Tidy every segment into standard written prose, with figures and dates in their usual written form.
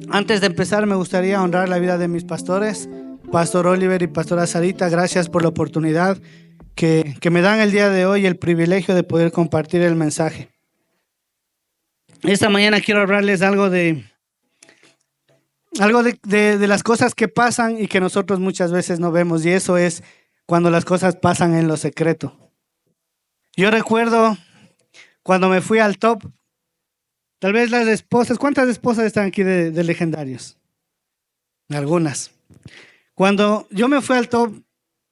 Antes de empezar, me gustaría honrar la vida de mis pastores, Pastor Oliver y Pastora Sarita. Gracias por la oportunidad que me dan el día de hoy, el privilegio de poder compartir el mensaje. Esta mañana quiero hablarles algo de las cosas que pasan y que nosotros muchas veces no vemos, y eso es cuando las cosas pasan en lo secreto. Yo recuerdo cuando me fui al top, tal vez las esposas, ¿cuántas esposas están aquí de legendarios? Algunas. Cuando yo me fui al top,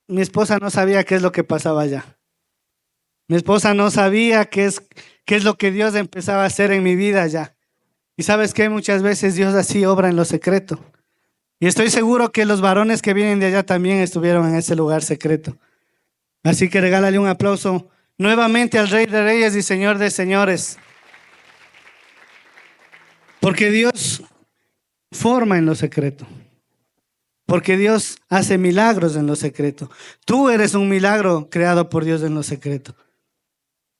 mi esposa no sabía qué es lo que pasaba allá. Mi esposa no sabía qué es lo que Dios empezaba a hacer en mi vida allá. Y sabes que muchas veces Dios así obra en lo secreto. Y estoy seguro que los varones que vienen de allá también estuvieron en ese lugar secreto. Así que regálale un aplauso nuevamente al Rey de Reyes y Señor de Señores. Porque Dios forma en lo secreto. Porque Dios hace milagros en lo secreto. Tú eres un milagro creado por Dios en lo secreto.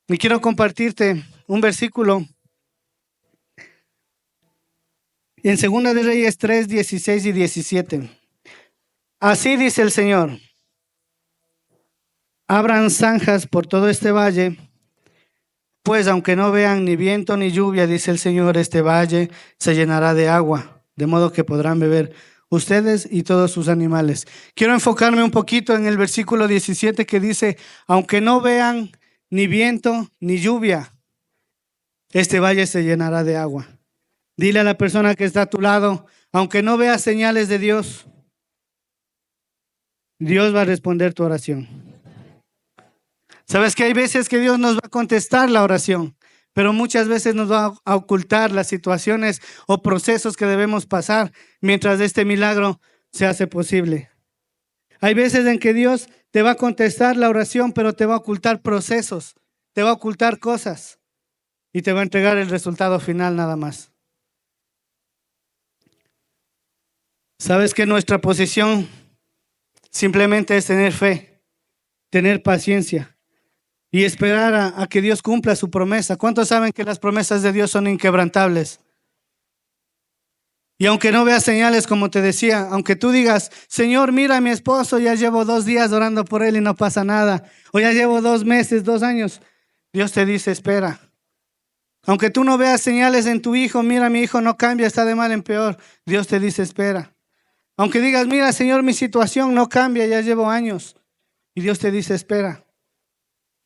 Y quiero compartirte un versículo en 2 de Reyes 3, 16 y 17. Así dice el Señor: abran zanjas por todo este valle, pues aunque no vean ni viento ni lluvia, dice el Señor, este valle se llenará de agua, de modo que podrán beber ustedes y todos sus animales. Quiero enfocarme un poquito en el versículo 17 que dice: aunque no vean ni viento ni lluvia, este valle se llenará de agua. Dile a la persona que está a tu lado: aunque no veas señales de Dios, Dios va a responder tu oración. Sabes que hay veces que Dios nos va a contestar la oración, pero muchas veces nos va a ocultar las situaciones o procesos que debemos pasar mientras este milagro se hace posible. Hay veces en que Dios te va a contestar la oración, pero te va a ocultar procesos, te va a ocultar cosas y te va a entregar el resultado final nada más. Sabes que nuestra posición simplemente es tener fe, tener paciencia y esperar a que Dios cumpla su promesa. ¿Cuántos saben que las promesas de Dios son inquebrantables? Y aunque no veas señales, como te decía, aunque tú digas: Señor, mira a mi esposo, ya llevo 2 días orando por él y no pasa nada, o ya llevo 2 meses, 2 años, Dios te dice: espera. Aunque tú no veas señales en tu hijo: mira, mi hijo no cambia, está de mal en peor, Dios te dice: espera. Aunque digas: mira, Señor, mi situación no cambia, ya llevo años, y Dios te dice: espera.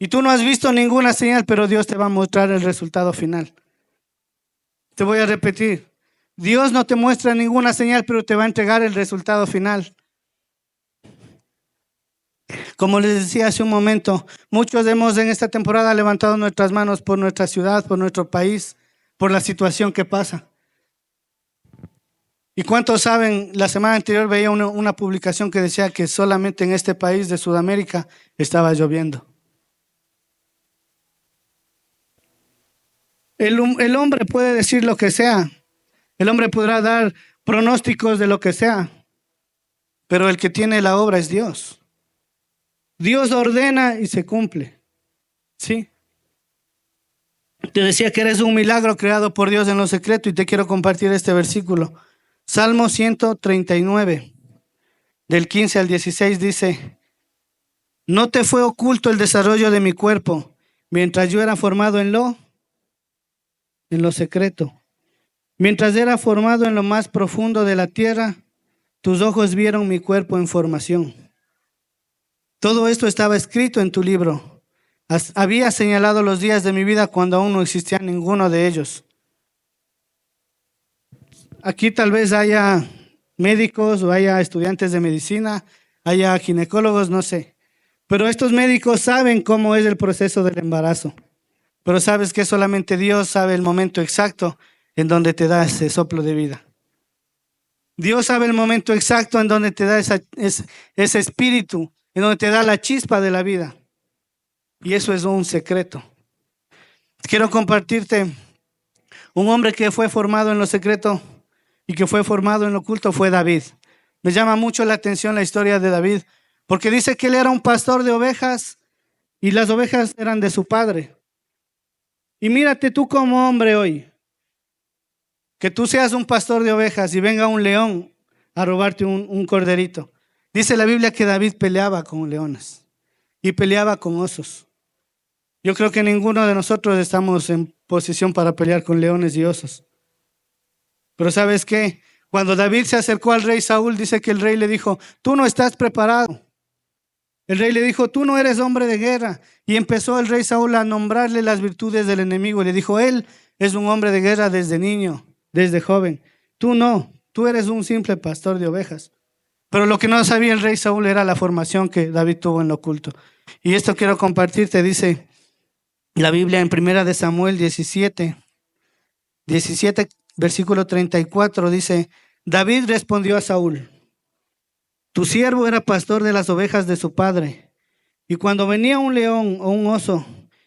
Y tú no has visto ninguna señal, pero Dios te va a mostrar el resultado final. Te voy a repetir: Dios no te muestra ninguna señal, pero te va a entregar el resultado final. Como les decía hace un momento, muchos hemos en esta temporada levantado nuestras manos por nuestra ciudad, por nuestro país, por la situación que pasa. ¿Y cuántos saben? La semana anterior veía una publicación que decía que solamente en este país de Sudamérica estaba lloviendo. El hombre puede decir lo que sea, el hombre podrá dar pronósticos de lo que sea, pero el que tiene la obra es Dios. Dios ordena y se cumple. ¿Sí? Te decía que eres un milagro creado por Dios en lo secreto, y te quiero compartir este versículo. Salmo 139, del 15 al 16 dice: no te fue oculto el desarrollo de mi cuerpo, mientras yo era formado en lo secreto. Mientras era formado en lo más profundo de la tierra, tus ojos vieron mi cuerpo en formación. Todo esto estaba escrito en tu libro. Había señalado los días de mi vida cuando aún no existía ninguno de ellos. Aquí tal vez haya médicos o haya estudiantes de medicina, haya ginecólogos, no sé. Pero estos médicos saben cómo es el proceso del embarazo. Pero sabes que solamente Dios sabe el momento exacto en donde te da ese soplo de vida. Dios sabe el momento exacto en donde te da ese espíritu, en donde te da la chispa de la vida. Y eso es un secreto. Quiero compartirte un hombre que fue formado en lo secreto y que fue formado en lo oculto, fue David. Me llama mucho la atención la historia de David, porque dice que él era un pastor de ovejas y las ovejas eran de su padre. Y mírate tú como hombre hoy. que tú seas un pastor de ovejas y venga un león a robarte un corderito. Dice la Biblia que David peleaba con leones y peleaba con osos. Yo creo que ninguno de nosotros estamos en posición para pelear con leones y osos. Pero ¿sabes qué? Cuando David se acercó al rey Saúl, dice que el rey le dijo, tú no estás preparado. El rey le dijo, tú no eres hombre de guerra. Y empezó el rey Saúl a nombrarle las virtudes del enemigo. Y le dijo, él es un hombre de guerra desde niño, desde joven. Tú no, tú eres un simple pastor de ovejas. Pero lo que no sabía el rey Saúl era la formación que David tuvo en lo oculto. Y esto quiero compartirte, dice la Biblia en 1 de Samuel 17, versículo 34, dice, David respondió a Saúl, tu siervo era pastor de las ovejas de su padre, y cuando venía un león o un oso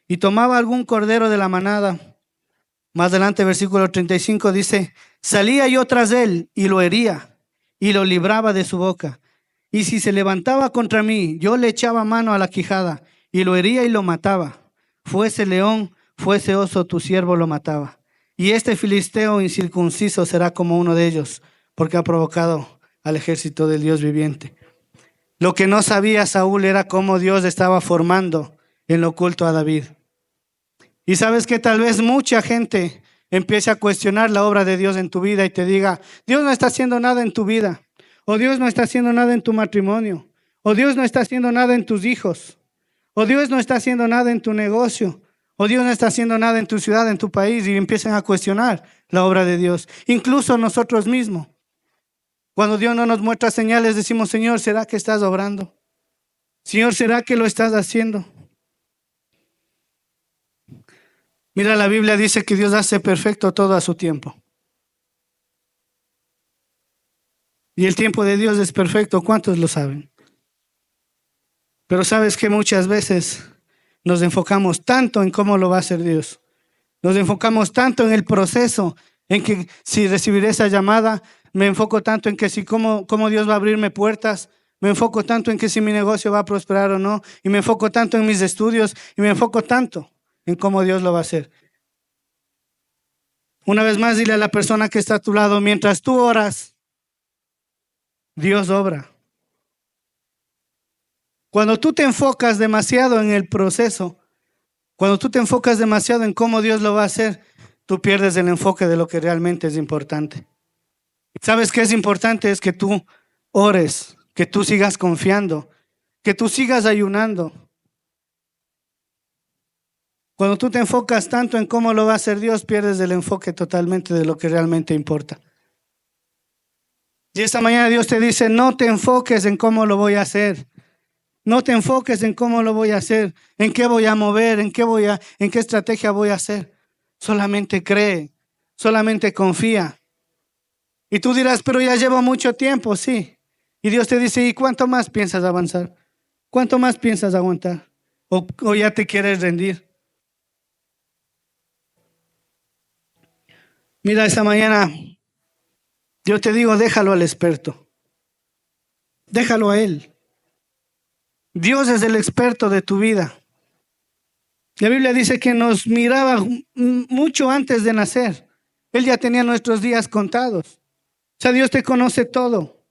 y tomaba algún cordero de la manada, más adelante versículo 35 dice, salía yo tras él y lo hería y lo libraba de su boca. Y si se levantaba contra mí, yo le echaba mano a la quijada y lo hería y lo mataba. Fuese león, fuese oso, tu siervo lo mataba. Y este filisteo incircunciso será como uno de ellos, porque ha provocado al ejército del Dios viviente. Lo que no sabía Saúl era cómo Dios estaba formando en lo oculto a David. Y sabes que tal vez mucha gente empiece a cuestionar la obra de Dios en tu vida y te diga, Dios no está haciendo nada en tu vida, o Dios no está haciendo nada en tu matrimonio, o Dios no está haciendo nada en tus hijos, o Dios no está haciendo nada en tu negocio, o Dios no está haciendo nada en tu ciudad, en tu país, y empiezan a cuestionar la obra de Dios. Incluso nosotros mismos, cuando Dios no nos muestra señales, decimos, Señor, ¿será que estás obrando? Señor, ¿será que lo estás haciendo? Mira, la Biblia dice que Dios hace perfecto todo a su tiempo. Y el tiempo de Dios es perfecto, ¿cuántos lo saben? Pero sabes que muchas veces nos enfocamos tanto en cómo lo va a hacer Dios. Nos enfocamos tanto en el proceso, en que si recibiré esa llamada, me enfoco tanto en que si cómo Dios va a abrirme puertas, me enfoco tanto en que si mi negocio va a prosperar o no, y me enfoco tanto en mis estudios, y me enfoco tanto en cómo Dios lo va a hacer. Una vez más, dile a la persona que está a tu lado, mientras tú oras, Dios obra. Cuando tú te enfocas demasiado en el proceso, cuando tú te enfocas demasiado en cómo Dios lo va a hacer, tú pierdes el enfoque de lo que realmente es importante. ¿Sabes qué es importante? Es que tú ores, que tú sigas confiando, que tú sigas ayunando. Cuando tú te enfocas tanto en cómo lo va a hacer Dios, pierdes el enfoque totalmente de lo que realmente importa. Y esta mañana Dios te dice, no te enfoques en cómo lo voy a hacer. No te enfoques en cómo lo voy a hacer, en qué voy a mover, en qué estrategia voy a hacer. Solamente cree, solamente confía. Y tú dirás, pero ya llevo mucho tiempo, sí. Y Dios te dice, ¿y cuánto más piensas avanzar? ¿Cuánto más piensas aguantar? ¿O ya te quieres rendir? Mira, esta mañana yo te digo, déjalo al experto. Déjalo a él. Dios es el experto de tu vida. La Biblia dice que nos miraba mucho antes de nacer. Él ya tenía nuestros días contados. O sea, Dios te conoce todo.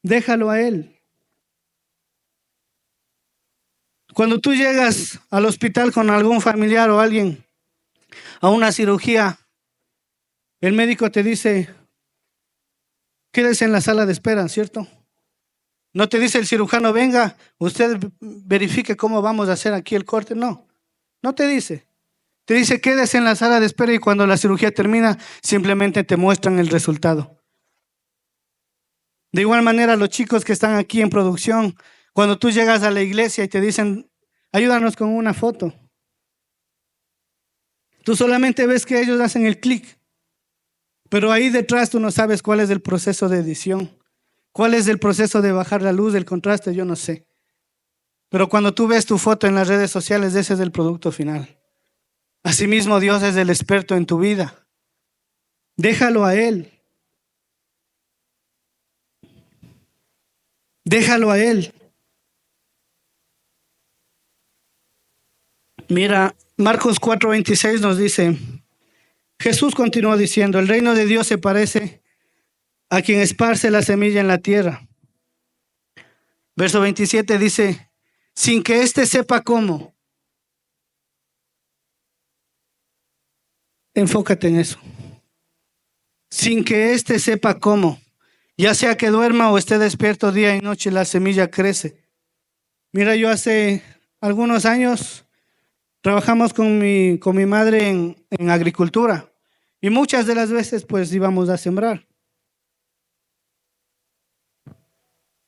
Déjalo a Él. Cuando tú llegas al hospital con algún familiar o alguien a una cirugía, el médico te dice, quédese en la sala de espera, ¿cierto? No te dice el cirujano, venga, usted verifique cómo vamos a hacer aquí el corte. No, no te dice. Te dice, quédese en la sala de espera y cuando la cirugía termina, simplemente te muestran el resultado. De igual manera, los chicos que están aquí en producción, cuando tú llegas a la iglesia y te dicen, ayúdanos con una foto, tú solamente ves que ellos hacen el clic, pero ahí detrás tú no sabes cuál es el proceso de edición, cuál es el proceso de bajar la luz, el contraste, yo no sé. Pero cuando tú ves tu foto en las redes sociales, ese es el producto final. Asimismo, Dios es el experto en tu vida. Déjalo a Él. Déjalo a Él. Mira, Marcos 4:26 nos dice Jesús continuó diciendo, el reino de Dios se parece a quien esparce la semilla en la tierra. Verso 27 dice, sin que éste sepa cómo. Enfócate en eso. Sin que éste sepa cómo. Ya sea que duerma o esté despierto día y noche, la semilla crece. Mira, yo hace algunos años trabajamos con mi madre en agricultura. Y muchas de las veces pues íbamos a sembrar.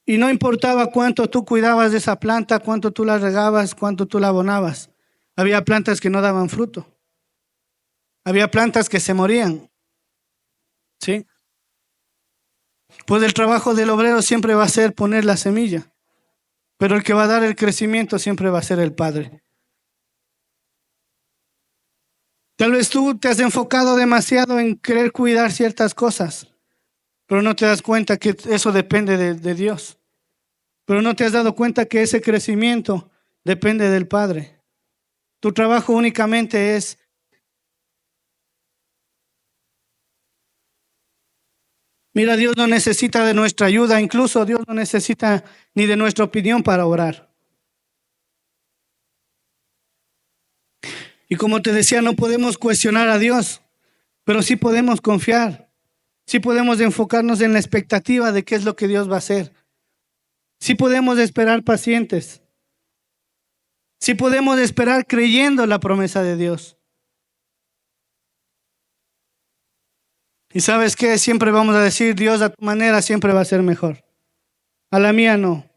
Y no importaba cuánto tú cuidabas de esa planta, cuánto tú la regabas, cuánto tú la abonabas. Había plantas que no daban fruto. Había plantas que se morían. ¿Sí? Pues el trabajo del obrero siempre va a ser poner la semilla. Pero el que va a dar el crecimiento siempre va a ser el Padre. Tal vez tú te has enfocado demasiado en querer cuidar ciertas cosas, pero no te das cuenta que eso depende de Dios. Pero no te has dado cuenta que ese crecimiento depende del Padre. Tu trabajo únicamente es mira, Dios no necesita de nuestra ayuda, incluso Dios no necesita ni de nuestra opinión para orar. Y como te decía, no podemos cuestionar a Dios, pero sí podemos confiar. Sí podemos enfocarnos en la expectativa de qué es lo que Dios va a hacer. Sí podemos esperar pacientes. Sí podemos esperar creyendo la promesa de Dios. Y ¿sabes qué? Siempre vamos a decir, Dios a tu manera siempre va a ser mejor. A la mía no.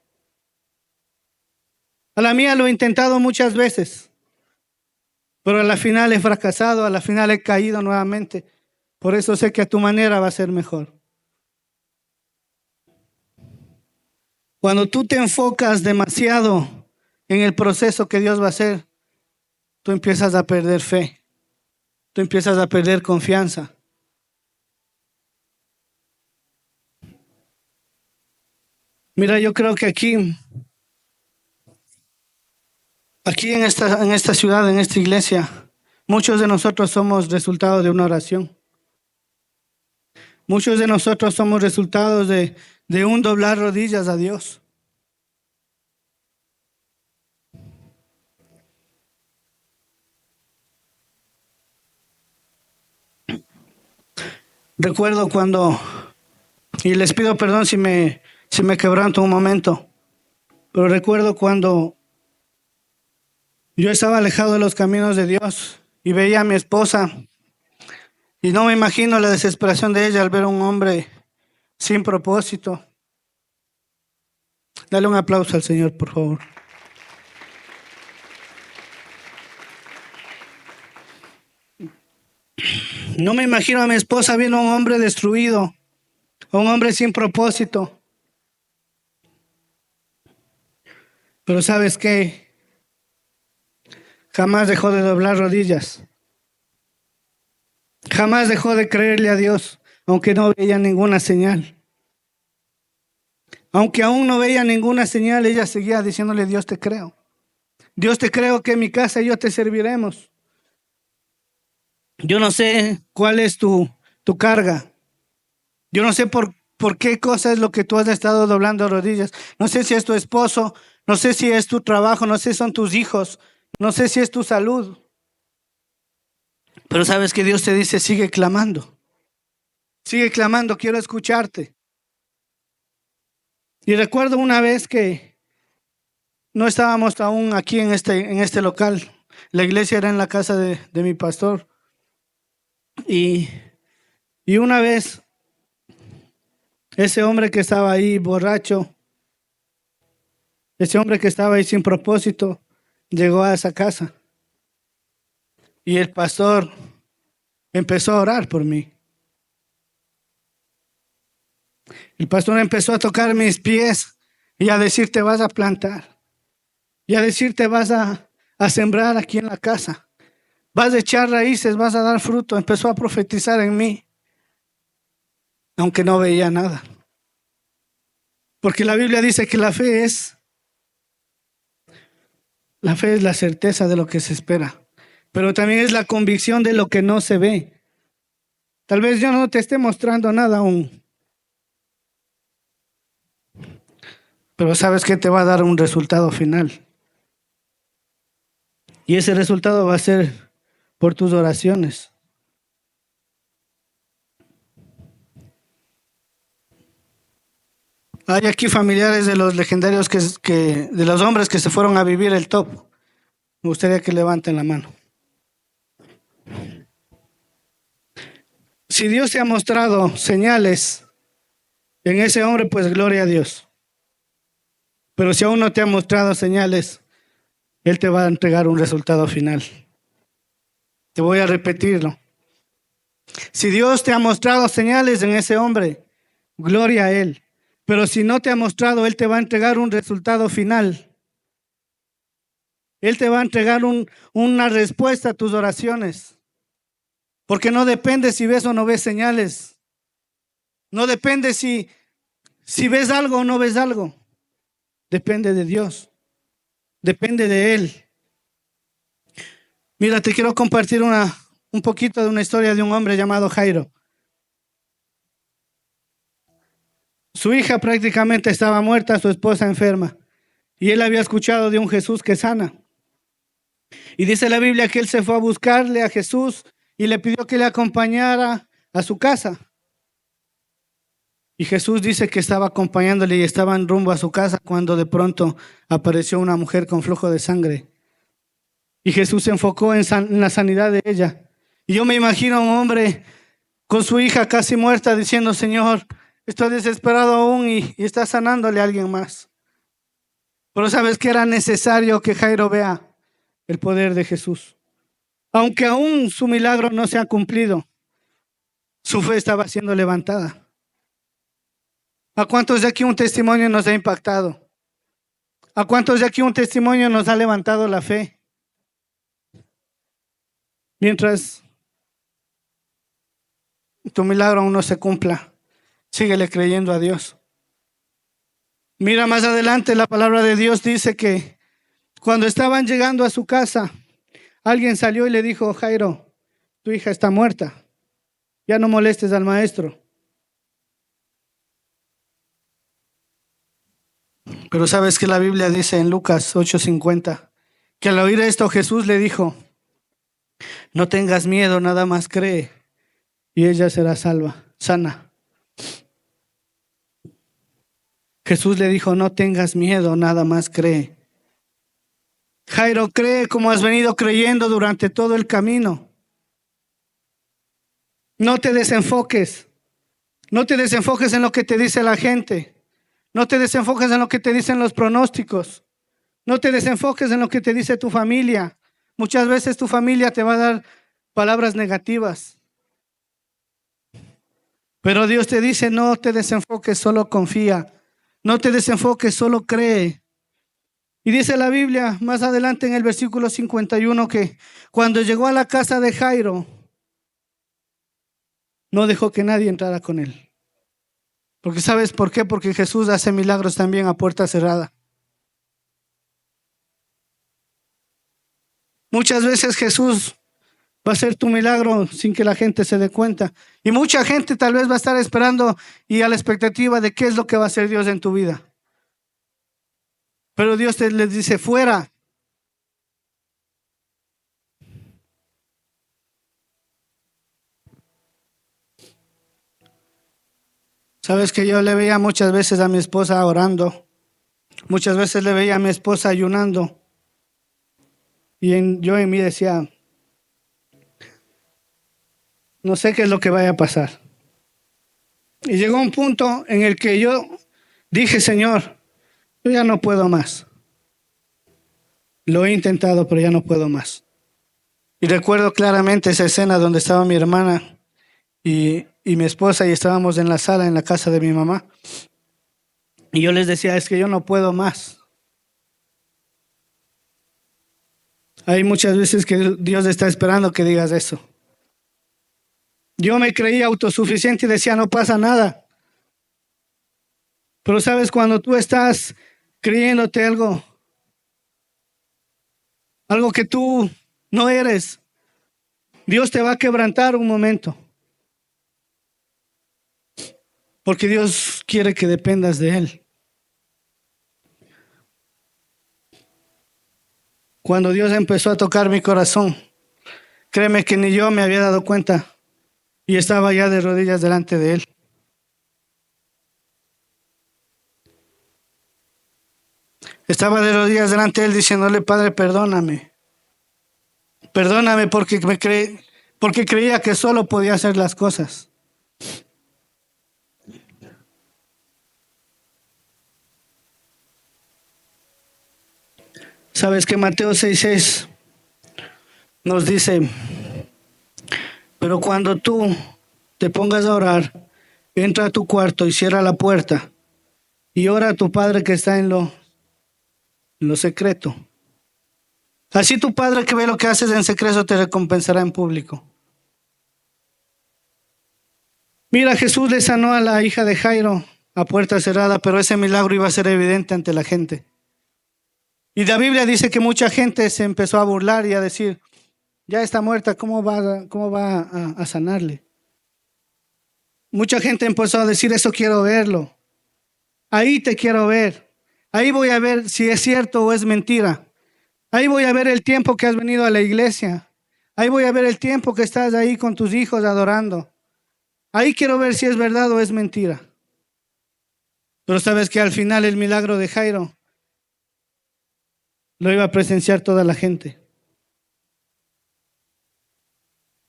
A la mía lo he intentado muchas veces, pero a la final he fracasado, a la final he caído nuevamente. Por eso sé que a tu manera va a ser mejor. Cuando tú te enfocas demasiado en el proceso que Dios va a hacer, tú empiezas a perder fe, tú empiezas a perder confianza. Mira, yo creo que aquí en esta ciudad, en esta iglesia, muchos de nosotros somos resultado de una oración. Muchos de nosotros somos resultados de un doblar rodillas a Dios. Recuerdo cuando, y les pido perdón si me quebranto un momento, pero recuerdo cuando yo estaba alejado de los caminos de Dios y veía a mi esposa y no me imagino la desesperación de ella al ver a un hombre sin propósito. Dale un aplauso al Señor, por favor. No me imagino a mi esposa viendo a un hombre destruido, a un hombre sin propósito. Pero ¿sabes qué? Jamás dejó de doblar rodillas. Jamás dejó de creerle a Dios, aunque no veía ninguna señal. Aunque aún no veía ninguna señal, ella seguía diciéndole, Dios te creo. Dios te creo que en mi casa y yo te serviremos. Yo no sé cuál es tu carga. Yo no sé por qué cosa es lo que tú has estado doblando rodillas. No sé si es tu esposo, no sé si es tu trabajo, no sé si son tus hijos, no sé si es tu salud. Pero sabes que Dios te dice, sigue clamando. Sigue clamando, quiero escucharte. Y recuerdo una vez que no estábamos aún aquí en este local. La iglesia era en la casa de mi pastor. Y una vez, ese hombre que estaba ahí borracho, ese hombre que estaba ahí sin propósito, llegó a esa casa. Y el pastor empezó a orar por mí. El pastor empezó a tocar mis pies y a decir, te vas a plantar. Y a decir, te vas a sembrar aquí en la casa. Vas a echar raíces, vas a dar fruto. Empezó a profetizar en mí, aunque no veía nada. Porque la Biblia dice que la fe es la certeza de lo que se espera, pero también es la convicción de lo que no se ve. Tal vez yo no te esté mostrando nada aún, pero sabes que te va a dar un resultado final. Y ese resultado va a ser por tus oraciones. Hay aquí familiares de los legendarios de los hombres que se fueron a vivir el top. Me gustaría que levanten la mano. Si Dios te ha mostrado señales en ese hombre, pues gloria a Dios. Pero si aún no te ha mostrado señales, Él te va a entregar un resultado final. Te voy a repetirlo. Si Dios te ha mostrado señales en ese hombre, gloria a Él. Pero si no te ha mostrado, Él te va a entregar un resultado final. Él te va a entregar una respuesta a tus oraciones. Porque no depende si ves o no ves señales. No depende si ves algo o no ves algo. Depende de Dios. Depende de Él. Mira, te quiero compartir un poquito de una historia de un hombre llamado Jairo. Su hija prácticamente estaba muerta, su esposa enferma. Y él había escuchado de un Jesús que sana. Y dice la Biblia que él se fue a buscarle a Jesús y le pidió que le acompañara a su casa. Y Jesús dice que estaba acompañándole y estaba en rumbo a su casa cuando de pronto apareció una mujer con flujo de sangre. Y Jesús se enfocó en la sanidad de ella. Y yo me imagino a un hombre con su hija casi muerta diciendo: Señor, estoy desesperado aún y está sanándole a alguien más. Pero sabes que era necesario que Jairo vea el poder de Jesús. Aunque aún su milagro no se ha cumplido, su fe estaba siendo levantada. ¿A cuántos de aquí un testimonio nos ha impactado? ¿A cuántos de aquí un testimonio nos ha levantado la fe? Mientras tu milagro aún no se cumpla, síguele creyendo a Dios. Mira más adelante, la palabra de Dios dice que cuando estaban llegando a su casa, alguien salió y le dijo: Jairo, tu hija está muerta, ya no molestes al maestro. Pero sabes que la Biblia dice en Lucas 8:50 que al oír esto Jesús le dijo: no tengas miedo, nada más cree y ella será sana. Jesús le dijo: no tengas miedo, nada más cree. Jairo, cree como has venido creyendo durante todo el camino. No te desenfoques. No te desenfoques en lo que te dice la gente. No te desenfoques en lo que te dicen los pronósticos. No te desenfoques en lo que te dice tu familia. Muchas veces tu familia te va a dar palabras negativas. Pero Dios te dice: no te desenfoques, solo confía. No te desenfoques, solo cree. Y dice la Biblia más adelante en el versículo 51 que cuando llegó a la casa de Jairo, no dejó que nadie entrara con él. Porque ¿sabes por qué? Porque Jesús hace milagros también a puerta cerrada. Muchas veces Jesús va a hacer tu milagro sin que la gente se dé cuenta. Y mucha gente tal vez va a estar esperando y a la expectativa de qué es lo que va a hacer Dios en tu vida. Pero Dios les dice: fuera. Sabes que yo le veía muchas veces a mi esposa orando. Muchas veces le veía a mi esposa ayunando. Y yo en mí decía: no sé qué es lo que vaya a pasar. Y llegó un punto en el que yo dije: Señor, yo ya no puedo más. Lo he intentado, pero ya no puedo más. Y recuerdo claramente esa escena donde estaba mi hermana y mi esposa y estábamos en la sala en la casa de mi mamá. Y yo les decía: es que yo no puedo más. Hay muchas veces que Dios está esperando que digas eso. Yo me creía autosuficiente y decía: no pasa nada. Pero sabes, cuando tú estás creyéndote algo que tú no eres, Dios te va a quebrantar un momento. porque Dios quiere que dependas de Él. Cuando Dios empezó a tocar mi corazón, créeme que ni yo me había dado cuenta y estaba ya de rodillas delante de Él. Estaba de rodillas delante de Él diciéndole: Padre, perdóname. Perdóname porque creía que solo podía hacer las cosas. Sabes que Mateo 6:6 nos dice: pero cuando tú te pongas a orar, entra a tu cuarto y cierra la puerta y ora a tu Padre que está en lo secreto. Así tu Padre que ve lo que haces en secreto te recompensará en público. Mira, Jesús le sanó a la hija de Jairo a puerta cerrada, pero ese milagro iba a ser evidente ante la gente. Y la Biblia dice que mucha gente se empezó a burlar y a decir: ya está muerta, ¿cómo va a sanarle? Mucha gente empezó a decir: eso quiero verlo. Ahí te quiero ver. Ahí voy a ver si es cierto o es mentira. Ahí voy a ver el tiempo que has venido a la iglesia. Ahí voy a ver el tiempo que estás ahí con tus hijos adorando. Ahí quiero ver si es verdad o es mentira. Pero sabes que al final el milagro de Jairo lo iba a presenciar toda la gente.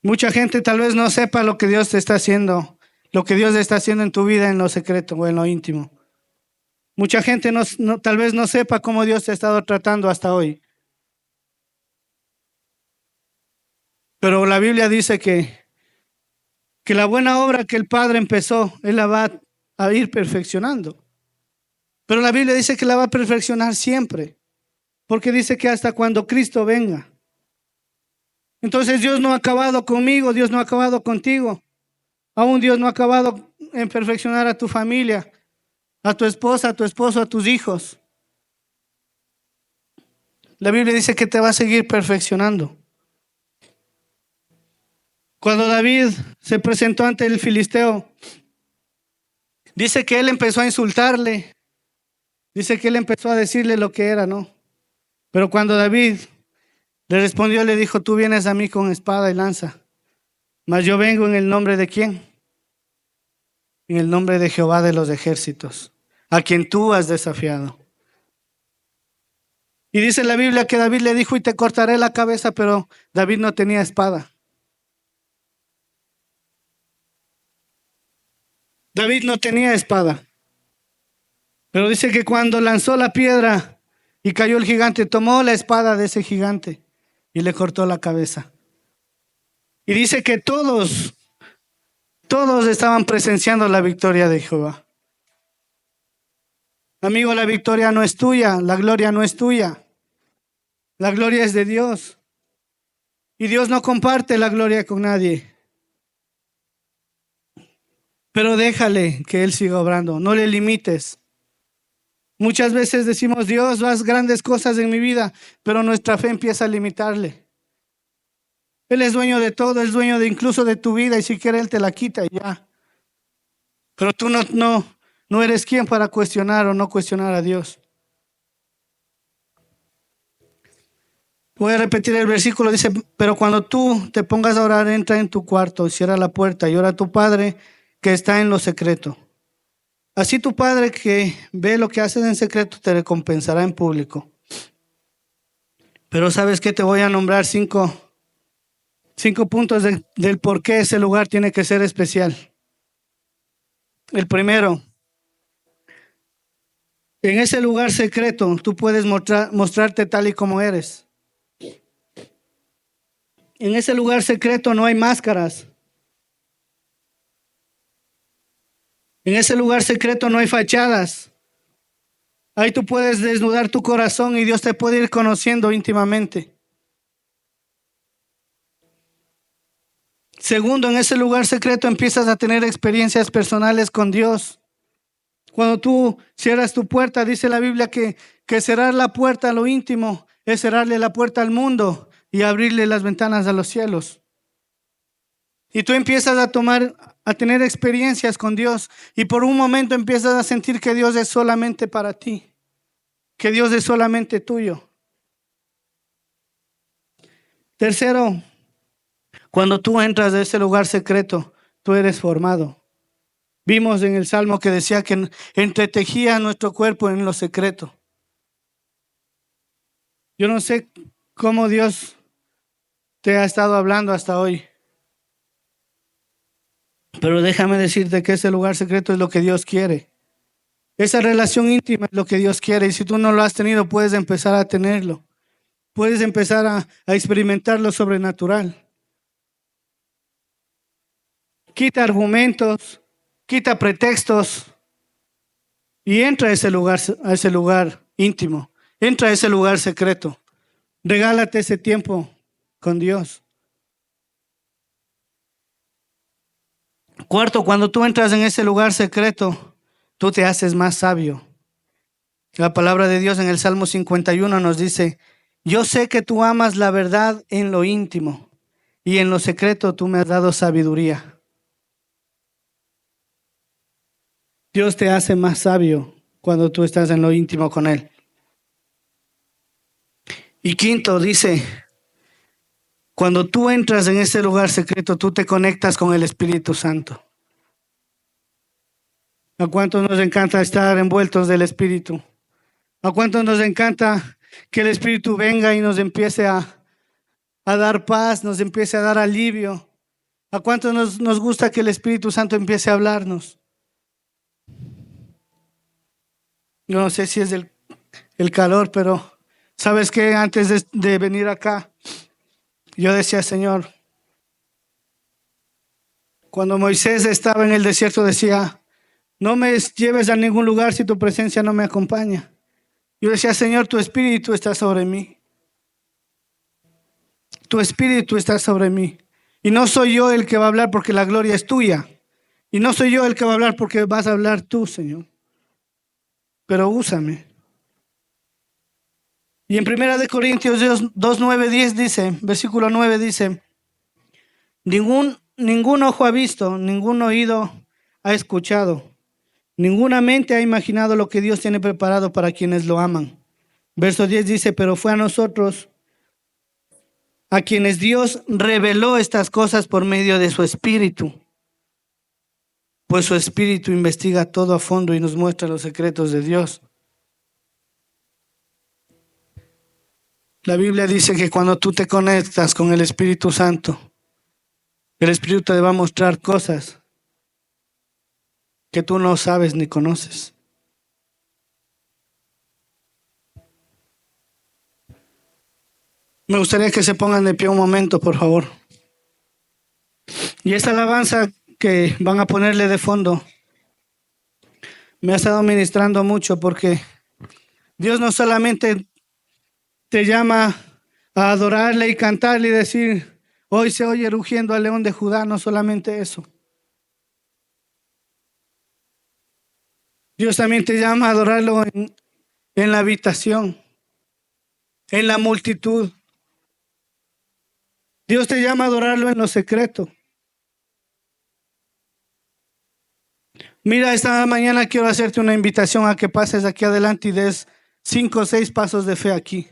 Mucha gente tal vez no sepa lo que Dios te está haciendo, lo que Dios está haciendo en tu vida en lo secreto o en lo íntimo. Mucha gente tal vez no sepa cómo Dios te ha estado tratando hasta hoy. Pero la Biblia dice que la buena obra que el Padre empezó, Él la va a ir perfeccionando. Pero la Biblia dice que la va a perfeccionar siempre, porque dice que hasta cuando Cristo venga. Entonces Dios no ha acabado conmigo, Dios no ha acabado contigo. Aún Dios no ha acabado en perfeccionar a tu familia, a tu esposa, a tu esposo, a tus hijos. La Biblia dice que te va a seguir perfeccionando. Cuando David se presentó ante el filisteo, dice que él empezó a insultarle. Dice que él empezó a decirle lo que era, ¿no? Pero cuando David le respondió, le dijo: tú vienes a mí con espada y lanza, mas yo vengo en el nombre de ¿quién? En el nombre de Jehová de los ejércitos, a quien tú has desafiado. Y dice la Biblia que David le dijo: y te cortaré la cabeza, pero David no tenía espada. David no tenía espada. Pero dice que cuando lanzó la piedra y cayó el gigante, tomó la espada de ese gigante y le cortó la cabeza. Y dice que todos estaban presenciando la victoria de Jehová. Amigo, la victoria no es tuya, la gloria no es tuya. La gloria es de Dios. Y Dios no comparte la gloria con nadie. Pero déjale que Él siga obrando, no le limites. Muchas veces decimos: Dios, haz grandes cosas en mi vida, pero nuestra fe empieza a limitarle. Él es dueño de todo, es dueño de incluso de tu vida, y si quiere Él te la quita y ya. Pero tú no eres quien para cuestionar o no cuestionar a Dios. Voy a repetir el versículo, dice: pero cuando tú te pongas a orar, entra en tu cuarto, cierra la puerta y ora a tu Padre que está en lo secreto. Así tu Padre que ve lo que haces en secreto te recompensará en público. Pero ¿sabes qué? Te voy a nombrar cinco puntos del por qué ese lugar tiene que ser especial. El primero: en ese lugar secreto tú puedes mostrarte tal y como eres. En ese lugar secreto no hay máscaras. En ese lugar secreto no hay fachadas. Ahí tú puedes desnudar tu corazón y Dios te puede ir conociendo íntimamente. Segundo, en ese lugar secreto empiezas a tener experiencias personales con Dios. Cuando tú cierras tu puerta, dice la Biblia que cerrar la puerta a lo íntimo es cerrarle la puerta al mundo y abrirle las ventanas a los cielos. Y tú empiezas a a tener experiencias con Dios y por un momento empiezas a sentir que Dios es solamente para ti, que Dios es solamente tuyo. Tercero, cuando tú entras a ese lugar secreto, tú eres formado. Vimos en el Salmo que decía que entretejía nuestro cuerpo en lo secreto. Yo no sé cómo Dios te ha estado hablando hasta hoy, pero déjame decirte que ese lugar secreto es lo que Dios quiere. Esa relación íntima es lo que Dios quiere, y si tú no lo has tenido, puedes empezar a tenerlo. Puedes empezar a experimentar lo sobrenatural. Quita argumentos, quita pretextos y entra a ese lugar íntimo. Entra a ese lugar secreto. Regálate ese tiempo con Dios. Cuarto, cuando tú entras en ese lugar secreto, tú te haces más sabio. La palabra de Dios en el Salmo 51 nos dice: yo sé que tú amas la verdad en lo íntimo y en lo secreto tú me has dado sabiduría. Dios te hace más sabio cuando tú estás en lo íntimo con Él. Y quinto, dice, cuando tú entras en ese lugar secreto, tú te conectas con el Espíritu Santo. ¿A cuántos nos encanta estar envueltos del Espíritu? ¿A cuántos nos encanta que el Espíritu venga y nos empiece a dar paz, nos empiece a dar alivio? ¿A cuántos nos gusta que el Espíritu Santo empiece a hablarnos? Yo no sé si es el calor, pero ¿sabes qué? Antes de venir acá, yo decía: Señor, cuando Moisés estaba en el desierto decía: no me lleves a ningún lugar si tu presencia no me acompaña. Yo decía: Señor, tu Espíritu está sobre mí. Tu Espíritu está sobre mí. Y no soy yo el que va a hablar porque la gloria es tuya. Y no soy yo el que va a hablar porque vas a hablar tú, Señor. Pero úsame. Y en 1 Corintios 2:9-10 dice, versículo 9 dice: ningún ojo ha visto, ningún oído ha escuchado, ninguna mente ha imaginado lo que Dios tiene preparado para quienes lo aman. Verso 10 dice: pero fue a nosotros a quienes Dios reveló estas cosas por medio de su Espíritu. Pues su Espíritu investiga todo a fondo y nos muestra los secretos de Dios. La Biblia dice que cuando tú te conectas con el Espíritu Santo, el Espíritu te va a mostrar cosas que tú no sabes ni conoces. Me gustaría que se pongan de pie un momento, por favor. Y esta alabanza que van a ponerle de fondo me ha estado ministrando mucho, porque Dios no solamente te llama a adorarle y cantarle y decir: hoy se oye rugiendo al león de Judá. No solamente eso. Dios también te llama a adorarlo en la habitación, en la multitud. Dios te llama a adorarlo en lo secreto. Mira, esta mañana quiero hacerte una invitación a que pases aquí adelante y des 5 o 6 pasos de fe aquí.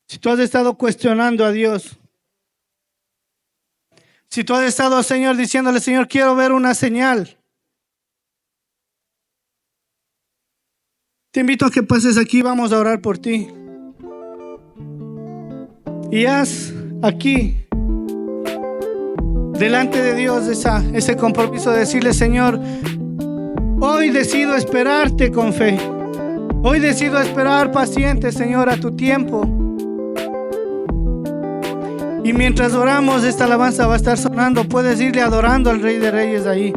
Si tú has estado cuestionando a Dios, si tú has estado, Señor, diciéndole: Señor, quiero ver una señal, te invito a que pases aquí. Vamos a orar por ti. Y haz aquí, delante de Dios, ese compromiso de decirle: Señor, hoy decido esperarte con fe. Hoy decido esperar paciente, Señor, a tu tiempo. Y mientras oramos, esta alabanza va a estar sonando. Puedes irle adorando al Rey de Reyes ahí.